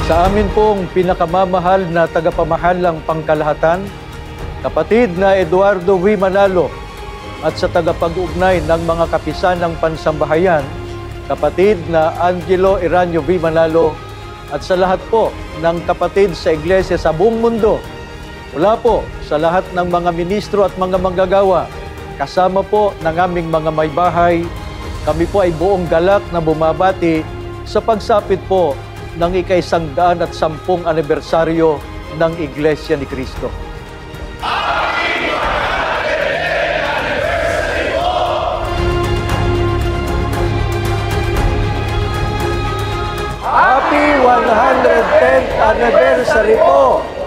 Sa amin pong pinakamamahal na tagapamahalang pangkalahatan, kapatid na Eduardo V. Manalo, at sa tagapag-ugnay ng mga kapisan ng pansambahayan, kapatid na Angelo Eranio V. Manalo, at sa lahat po ng kapatid sa iglesia sa buong mundo, mula po sa lahat ng mga ministro at mga manggagawa, kasama po ng aming mga may bahay, kami po ay buong galak na bumabati sa pagsapit po ng ika-110 anibersaryo ng Iglesia ni Cristo. Happy 110th anniversary po!